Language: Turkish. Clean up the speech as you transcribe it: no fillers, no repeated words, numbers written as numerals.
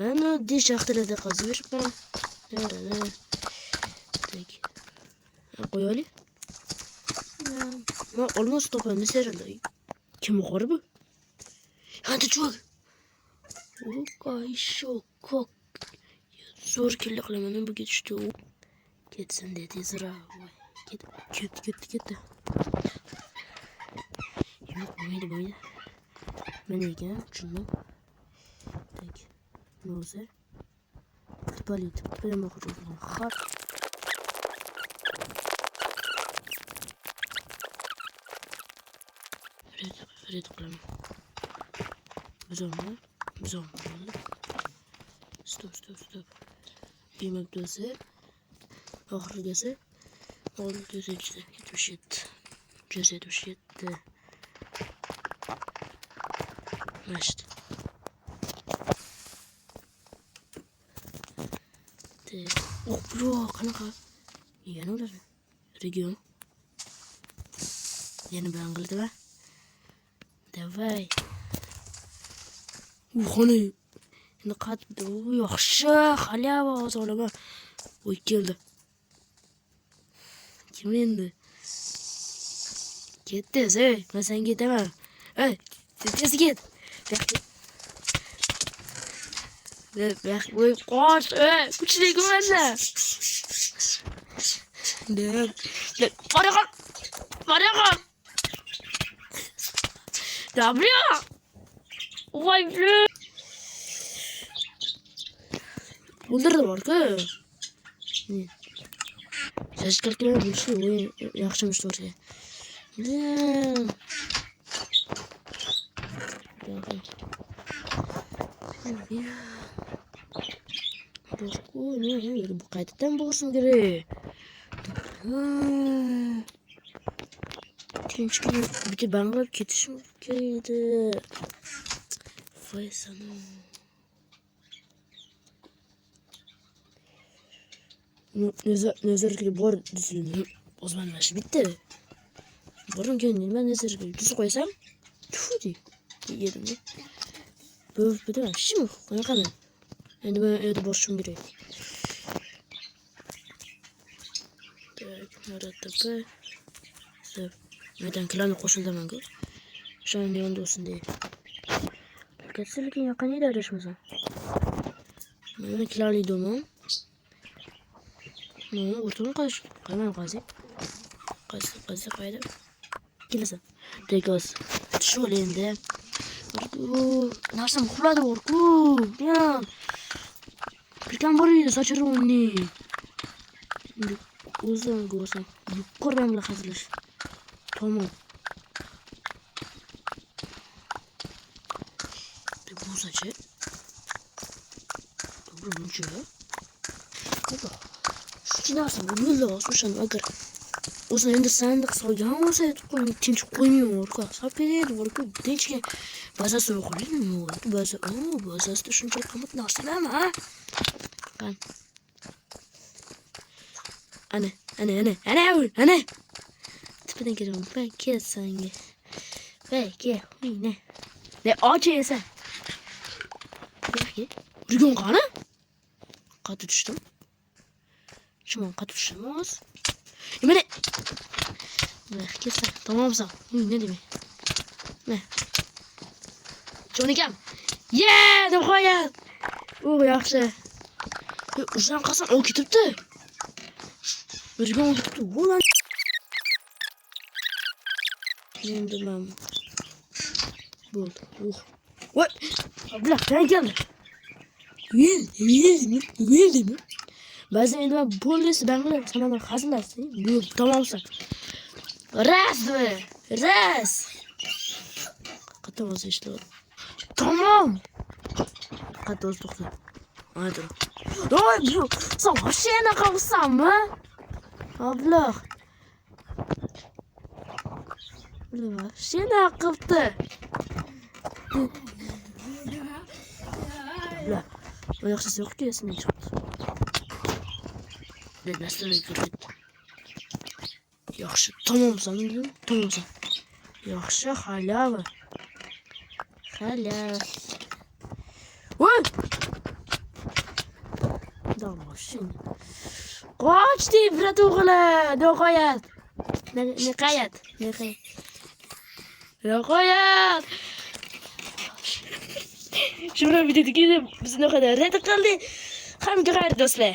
Ben o diş aktarada kazıyorum ben. Nerede? Tek. Koyali. Ma olmaz topa ne serili? Kim o bu? Hadi çok. Kay şok. Zor kirli kalamanın bu geçti. Gitsin dedi zira. Git. Yok böyle. Ben ilgilenen şunu. Tek. Ne olsa? Tıpalit. Benim okuyacağım. Har. Red kalem. Güzel. Stop. Yemek döse. Ahır döse. Oğlum döse işte. Cüze düşetti. İşte. Oh bro kanaka. Yeni olur. Region. Yeni Bangladeş var. Davay. Hani ne kadar yaxşı halava azalama. Oy geldi. Kim indi? Gitti sen. Ben sen gidemem. Hey, tez git. Bak, koş. Uçuna güvenle. Ne? Var ya kal. Ne yapıyor? Vay be. Bunlar da var ki. Ses kalkıyor bir şey. Yaxşımış oraya. Bu kaydetten bulursun geri. Tinç gibi bir de ben var ketişim geriydi. Vay sana. Nezar gibi bor düşündüm. O zaman başı bitti. Borun gönlüm ben nezar gibi düz koysam. Tüh diye. Yedim de. Böyle bir de şimdi koyun kadın. Yani ben evde boşum giriyor. Nerede be? Sev. Neden klanı koşuldu ben gör. Şu an yanında olsun diye. Kesinlikle yakın iyi de arışmasın. Ben klanıydı onu. Ne ortadan kaç? Kaymam kazi. Kazi kaydı. Gelirse. Tekrar. Şu elinde. Nasıl kuladı orku? Ya. Bir kan var saçırım onu. Uzun. Yukarı ben bile hazırlar. Tamam. Bu saçı. Doğru mu diyor? Şu nasıl bu ne olsun agar. O zaman da sen de soydan olsaydı tinç koymuyor orka. Sapıydı orka. Tinçke baza soru koymuyor. Baza da şunca kamut nasıl ama. Ben. Anne. Tipine giriyorum. Ben kesin. Belki. Ne acı sen. Belki. Rügon kanı. Katı düştüm. Şimdi katı düştümüz. Yemin belki sen. Tamam sen. Ne demek? Ne? Johnny Cam. Yeah! De koyar. Yaxşı. Uzan kalsan o kitaptı. Rügon kitaptı. Ulan. Şimdi ben. Bul. What? Abla sen geldin. Yedi mi? Bazen ben polis ben sana hazırlasın. Bu tamamsa. Res. Katamaz işte. Tamam. Katamaz doktor. Hadi. Ay bu. Savaş yerine kalsam mı? Abla. Burada var. Şimdi akıptı. Abla. O yakışısı yok ki esine çıktı. Ne nasıl öldürdük? Yaxşı. Tamam sanırım. Yaxşı hala var. Hala. Oy! mashina. Qochdi, bratug'lar, nihoyat. Nihoyat. Nihoyat. Shu bilan video tugadi. Bizni qadar rad qildi. Hamga xayr do'stlar.